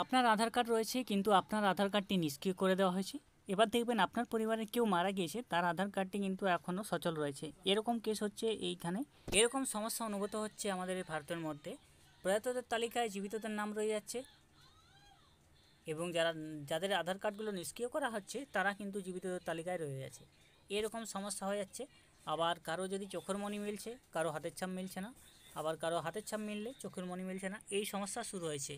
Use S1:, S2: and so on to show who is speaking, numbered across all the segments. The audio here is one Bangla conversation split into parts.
S1: আপনার আধার কার্ড রয়েছে কিন্তু আপনার আধার কার্ডটি নিষ্ক্রিয় করে দেওয়া হয়েছে। এবার দেখবেন আপনার পরিবারের কেউ মারা গিয়েছে, তার আধার কার্ডটি কিন্তু এখনও সচল রয়েছে। এরকম কেস হচ্ছে এইখানে। এরকম সমস্যা অনুভূত হচ্ছে আমাদের এই ভারতের মধ্যে। প্রয়াতদের তালিকায় জীবিতদের নাম রয়ে যাচ্ছে এবং যাদের আধার কার্ডগুলো নিষ্ক্রিয় করা হচ্ছে তারা কিন্তু জীবিতদের তালিকায় রয়ে গেছে। এরকম সমস্যা হয়ে যাচ্ছে। আবার কারো যদি চোখের মণি মিলছে, কারো হাতের ছাপ মিলছে না, আবার কারো হাতের ছাপ মিললে চোখের মণি মিলছে না, এই সমস্যা শুরু হয়েছে।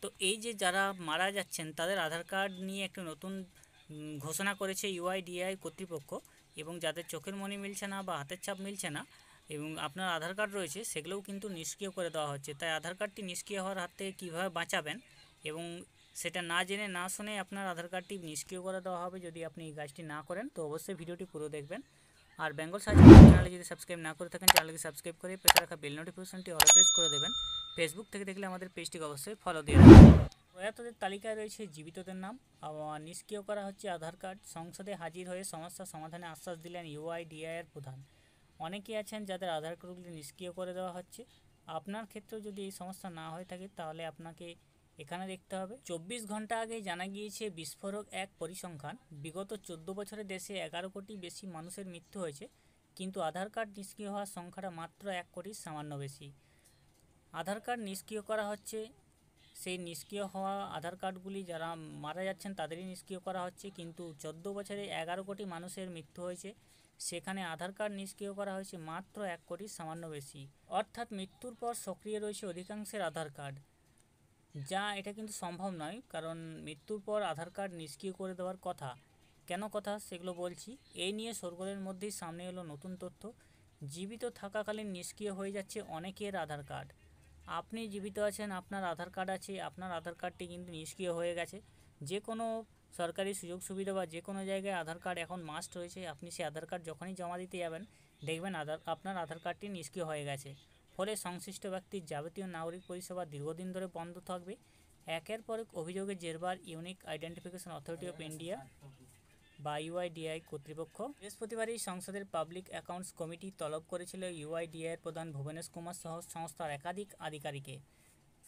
S1: তো এই যে যারা মারা যাচ্ছেন তাদের আধার কার্ড নিয়ে একটা নতুন ঘোষণা করেছে ইউআইডিএআই কর্তৃপক্ষ, এবং যাদের চোখের মণি মিলছে না বা হাতের ছাপ মিলছে না এবং আপনার আধার কার্ড রয়েছে, সেগুলোও কিন্তু নিষ্ক্রিয় করে দেওয়া হচ্ছে। তাই আধার কার্ডটি নিষ্ক্রিয় হওয়ার হাত থেকে কীভাবে বাঁচাবেন এবং সেটা না জেনে না শুনে আপনার আধার কার্ডটি নিষ্ক্রিয় করে দেওয়া হবে যদি আপনি এই কাজটি না করেন, তো অবশ্যই ভিডিওটি পুরো দেখবেন। আর বেঙ্গল সার্চ চ্যানেলে যদি সাবস্ক্রাইব না করে থাকেন, চ্যানেলকে সাবস্ক্রাইব করে পাশে রাখা বেল নোটিফিকেশনটি অল প্রেস করে দেবেন। ফেসবুক থেকে দেখলে আমাদের পেজটিকে অবশ্যই ফলো দিয়ে রাখবেন। প্রয়াতদের তালিকায় রয়েছে জীবিতদের নাম। নিষ্ক্রিয় করা হচ্ছে আধার কার্ড। সংসদে হাজির হয়ে সমস্যা সমাধানে আশ্বাস দিলেন ইউআইডিএআই এর প্রধান। অনেকেই আছেন যাদের আধার কার্ডগুলি নিষ্ক্রিয় করে দেওয়া হচ্ছে। আপনার ক্ষেত্রেও যদি এই সমস্যা না হয়ে থাকে তাহলে আপনাকে এখানে দেখতে হবে। 24 ঘন্টা আগে জানা গিয়েছে বিস্ফোরক এক পরিসংখ্যান। বিগত 14 বছরে দেশে 11 কোটি বেশি মানুষের মৃত্যু হয়েছে, কিন্তু আধার কার্ড নিষ্ক্রিয় হওয়ার সংখ্যাটা মাত্র 1 কোটির সামান্য বেশি। আধার কার্ড নিষ্ক্রিয় করা হচ্ছে, সেই নিষ্ক্রিয় হওয়া আধার কার্ডগুলি যারা মারা যাচ্ছেন তাদেরই নিষ্ক্রিয় করা হচ্ছে, কিন্তু 14 বছরে 11 কোটি মানুষের মৃত্যু হয়েছে, সেখানে আধার কার্ড নিষ্ক্রিয় করা হয়েছে মাত্র 1 কোটির সামান্য বেশি। অর্থাৎ মৃত্যুর পর সক্রিয় রয়েছে অধিকাংশের আধার কার্ড, যা এটা কিন্তু সম্ভব নয়, কারণ মৃত্যুর পর আধার কার্ড নিষ্ক্রিয় করে দেওয়ার কথা। কেন কথা সেগুলো বলছি। এই নিয়ে সরকারের মধ্যেই সামনে এলো নতুন তথ্য। জীবিত থাকাকালীন নিষ্ক্রিয় হয়ে যাচ্ছে অনেকের আধার কার্ড। আপনি জীবিত আছেন, আপনার আধার কার্ড আছে, আপনার আধার কার্ডটি কিন্তু নিষ্ক্রিয় হয়ে গেছে। যে কোনো সরকারি সুযোগ সুবিধা বা যে কোনো জায়গায় আধার কার্ড এখন মাস্ট রয়েছে। আপনি সেই আধার কার্ড যখনই জমা দিতে যাবেন দেখবেন আপনার আধার কার্ডটি নিষ্ক্রিয় হয়ে গেছে। ফলে সংশ্লিষ্ট ব্যক্তির যাবতীয় নাগরিক পরিষেবা দীর্ঘদিন ধরে বন্ধ থাকবে। একের পর এক অভিযোগের জেরবার unique identification authority of India বা ইউআইডিএআই কর্তৃপক্ষ বৃহস্পতিবারই সংসদের পাবলিক অ্যাকাউন্টস কমিটি তলব করেছিল ইউআইডিএআইয়ের প্রধান ভুবনেশ কুমার সহ সংস্থার একাধিক আধিকারিককে।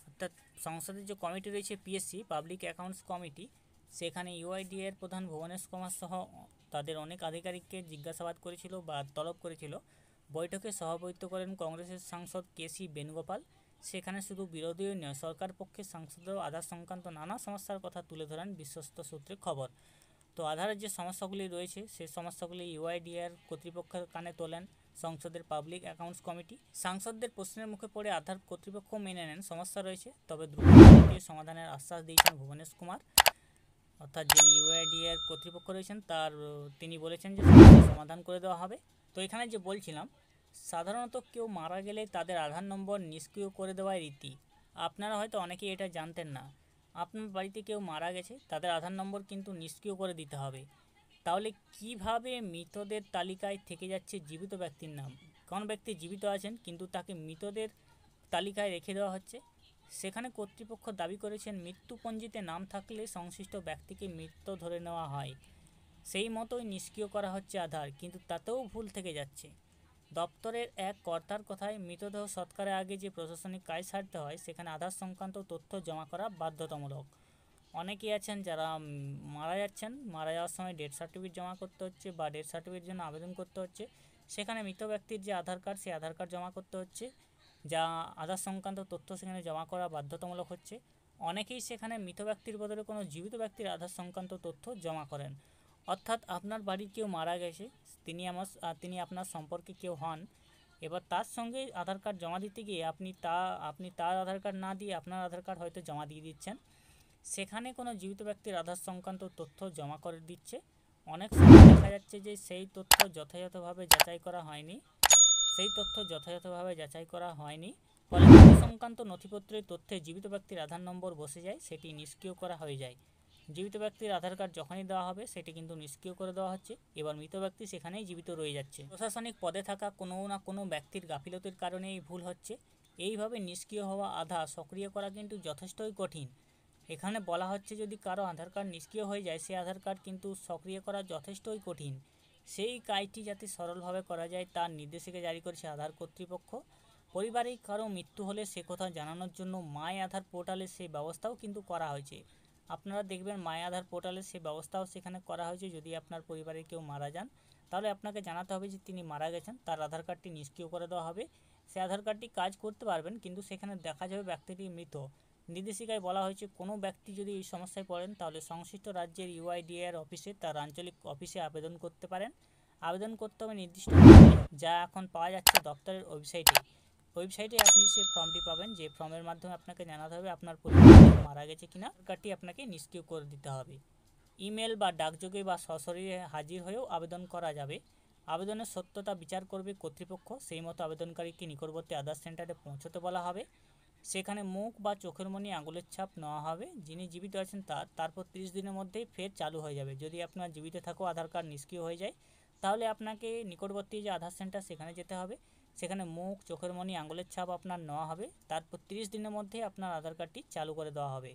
S1: অর্থাৎ সংসদের যে কমিটি রয়েছে পিএসসি পাবলিক অ্যাকাউন্টস কমিটি, সেখানে ইউআইডিএআইয়ের প্রধান ভুবনেশ কুমার সহ তাদের অনেক আধিকারিককে জিজ্ঞাসাবাদ করেছিল বা তলব করেছিল। বৈঠকে সভাপতিত্ব করেন কংগ্রেসের সাংসদ কেসি বেণুগোপাল। সেখানে শুধু বিরোধীই নয়, সরকার পক্ষের সাংসদরাও আধার সংক্রান্ত নানা সমস্যার কথা তুলে ধরেন বিশ্বস্ত সূত্রে খবর। তো আধারের যে সমস্যাগুলি রয়েছে সেই সমস্যাগুলি ইউআইডিএআইয়ের কর্তৃপক্ষের কানে তোলেন সংসদের পাবলিক অ্যাকাউন্টস কমিটি। সাংসদদের প্রশ্নের মুখে পড়ে আধার কর্তৃপক্ষ মেনে নেন সমস্যা রয়েছে, তবে দ্রুত সমাধানের আশ্বাস দিয়েছেন ভুবনেশ কুমার, অর্থাৎ যিনি ইউআইডিএআইয়ের কর্তৃপক্ষ রয়েছেন তিনি বলেছেন যে সমাধান করে দেওয়া হবে। তো এখানে যে বলছিলাম, সাধারণত কেউ মারা গেলে তাদের আধার নম্বর নিষ্ক্রিয় করে দেওয়ার রীতি। আপনারা হয়তো অনেকেই এটা জানতেন না। আপনার বাড়িতে কেউ মারা গেছে, তাদের আধার নম্বর কিন্তু নিষ্ক্রিয় করে দিতে হবে। তাহলে কিভাবে মৃতদের তালিকায় থেকে যাচ্ছে জীবিত ব্যক্তির নাম? কোন ব্যক্তি জীবিত আছেন কিন্তু তাকে মৃতদের তালিকায় রেখে দেওয়া হচ্ছে। সেখানে কর্তৃপক্ষ দাবি করেছেন মৃত্যুপঞ্জিতে নাম থাকলে সংশ্লিষ্ট ব্যক্তিকে মৃত ধরে নেওয়া হয়, সেই মতোই নিষ্ক্রিয় করা হচ্ছে আধার, কিন্তু তাতেও ভুল থেকে যাচ্ছে। দপ্তরের এক কর্তার কথায়, মৃতদেহ সৎকারের আগে যে প্রশাসনিক কাজ সারতে হয় সেখানে আধার সংক্রান্ত তথ্য জমা করা বাধ্যতামূলক। অনেকেই আছেন যারা মারা যাচ্ছেন, মারা যাওয়ার সময় ডেথ সার্টিফিকেট জমা করতে হচ্ছে বা ডেথ সার্টিফিকেটের জন্য আবেদন করতে হচ্ছে। সেখানে মৃত ব্যক্তির যে আধার কার্ড, সেই আধার কার্ড জমা করতে হচ্ছে, যা আধার সংক্রান্ত তথ্য সেখানে জমা করা বাধ্যতামূলক হচ্ছে। অনেকেই সেখানে মৃত ব্যক্তির বদলে কোনো জীবিত ব্যক্তির আধার সংক্রান্ত তথ্য জমা করেন। অর্থাৎ আপনার বাড়ির কেউ মারা গেছে, তিনি আপনার সম্পর্কে কেউ হন, এবার তার সঙ্গে আধার কার্ড জমা দিতে গিয়ে আপনি তার আধার কার্ড না দিয়ে আপনার আধার কার্ড হয়তো জমা দিয়ে দিচ্ছেন। সেখানে কোনো জীবিত ব্যক্তির আধার সংক্রান্ত তথ্য জমা করে দিচ্ছে। অনেক সময় দেখা যাচ্ছে যে সেই তথ্য যথাযথভাবে যাচাই করা হয়নি, ফলে সংক্রান্ত নথিপত্রের তথ্যে জীবিত ব্যক্তির আধার নম্বর বসে যায়, সেটি নিষ্ক্রিয় করা হয়ে যায়। জীবিত ব্যক্তির আধার কার্ড যখনই দেওয়া হবে সেটি কিন্তু নিষ্ক্রিয় করে দেওয়া হচ্ছে। এবার মৃত ব্যক্তি সেখানেই জীবিত রয়ে যাচ্ছে। প্রশাসনিক পদে থাকা কোনো না কোনো ব্যক্তির গাফিলতির কারণে এই ভুল হচ্ছে। এইভাবে নিষ্ক্রিয় হওয়া আধার সক্রিয় করা কিন্তু যথেষ্টই কঠিন। এখানে বলা হচ্ছে যদি কারো আধার কার্ড নিষ্ক্রিয় হয়ে যায়, সেই আধার কার্ড কিন্তু সক্রিয় করা যথেষ্টই কঠিন। সেই কাজটি যাতে সরলভাবে করা যায় তার নির্দেশিকা জারি করেছে আধার কর্তৃপক্ষ। পরিবারে কারো মৃত্যু হলে সে কথা জানানোর জন্য মাই আধার পোর্টালে সেই ব্যবস্থাও কিন্তু করা হয়েছে। আপনারা দেখবেন মাই আধার পোর্টালে সেই ব্যবস্থাও সেখানে করা হয়েছে। যদি আপনার পরিবারে কেউ মারা যান তাহলে আপনাকে জানাতে হবে যে তিনি মারা গেছেন, তার আধার কার্ডটি নিষ্ক্রিয় করে দেওয়া হবে। সে আধার কার্ডটি কাজ করতে পারবেন, কিন্তু সেখানে দেখা যাবে ব্যক্তিটি মৃত। নির্দেশিকায় বলা হয়েছে কোনো ব্যক্তি যদি এই সমস্যায় পড়েন তাহলে সংশ্লিষ্ট রাজ্যের ইউআইডিএআর অফিসে, তার আঞ্চলিক অফিসে আবেদন করতে পারেন। আবেদন করতে হবে নির্দিষ্ট যা এখন পাওয়া যাচ্ছে দপ্তরের ওয়েবসাইটে আপনি সেই ফর্মটি পাবেন, যে ফর্মের মাধ্যমে আপনাকে জানাতে হবে আপনার পরিবার মারা গেছে কিনা। কার্ডটি আপনাকে নিষ্ক্রিয় করে দিতে হবে। ইমেল বা ডাকযোগে বা সশরীরে হাজির হয়েও আবেদন করা যাবে। আবেদনের সত্যতা বিচার করবে কর্তৃপক্ষ। সেই মতো আবেদনকারীকে নিকটবর্তী আধার সেন্টারে পৌঁছতে বলা হবে। সেখানে মুখ বা চোখের মনি আঙুলের ছাপ নেওয়া হবে। যিনি জীবিত আছেন তারপর 30 দিনের মধ্যেই ফের চালু হয়ে যাবে। যদি আপনার জীবিত থাকেও আধার কার্ড নিষ্ক্রিয় হয়ে যায় তাহলে আপনাকে নিকটবর্তী যে আধার সেন্টার সেখানে যেতে হবে। সেখানে মুখ, চোখের মনি, আঙুলের ছাপ আপনার নেওয়া হবে। তারপর 30 দিনের মধ্যে আপনার আধার কার্ডটি চালু করে দেওয়া হবে।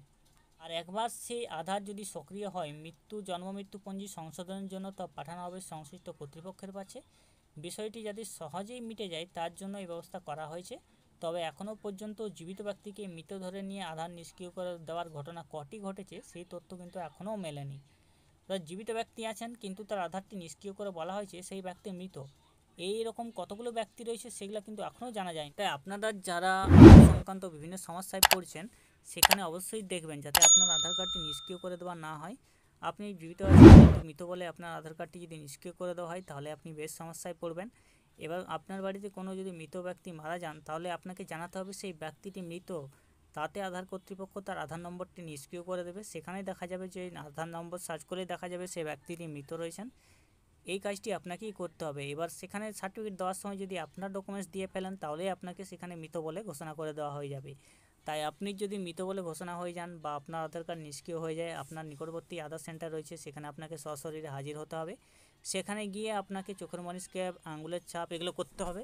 S1: আর একবার সেই আধার যদি সক্রিয় হয়, জন্ম মৃত্যুপঞ্জি সংশোধনের জন্য তা পাঠানো হবে সংশ্লিষ্ট কর্তৃপক্ষের কাছে। বিষয়টি যাতে সহজেই মিটে যায় তার জন্য এই ব্যবস্থা করা হয়েছে। তবে এখনও পর্যন্ত জীবিত ব্যক্তিকে মৃত ধরে নিয়ে আধার নিষ্ক্রিয় করে দেওয়ার ঘটনা কটি ঘটেছে সেই তথ্য কিন্তু এখনও মেলেনি। জীবিত ব্যক্তি আছেন কিন্তু তার আধারটি নিষ্ক্রিয় করে বলা হয়েছে সেই ব্যক্তি মৃত। এই রকম কতগুলো ব্যক্তি রয়েছে সেগুলো কিন্তু এখনও জানা যায়নি। তাই আপনারা যারা সংক্রান্ত বিভিন্ন সমস্যায় পড়ছেন সেখানে অবশ্যই দেখবেন যাতে আপনার আধার কার্ডটি নিষ্ক্রিয় করে দেওয়া না হয়। আপনি জীবিত আছেন কিন্তু মৃত বলে আপনার আধার কার্ডটি যদি নিষ্ক্রিয় করে দেওয়া হয় তাহলে আপনি বেশ সমস্যায় পড়বেন। এবার আপনার বাড়িতে কোনো যদি মৃত ব্যক্তি মারা যান তাহলে আপনাকে জানাতে হবে সেই ব্যক্তিটি মৃত। তাতে আধার কর্তৃপক্ষ তার আধার নম্বরটি নিষ্ক্রিয় করে দেবে। সেখানে দেখা যাবে যে আধার নম্বর সার্চ করে দেখা যাবে সেই ব্যক্তিটি মৃত রয়েছেন। এই কাজটি আপনাকেই করতে হবে। এবার সেখানে সার্টিফিকেট দেওয়ার সময় যদি আপনার ডকুমেন্টস দিয়ে ফেলেন তাহলেই আপনাকে সেখানে মৃত বলে ঘোষণা করে দেওয়া হয়ে যাবে। তাই আপনি যদি মৃত বলে ঘোষণা হয়ে যান বা আপনার আধার কার্ড নিষ্ক্রিয় হয়ে যায়, আপনার নিকটবর্তী আধার সেন্টার রয়েছে সেখানে আপনাকে সশরীরে হাজির হতে হবে। সেখানে গিয়ে আপনাকে চোখের মনি স্ক্যান, আঙুলের ছাপ এগুলো করতে হবে।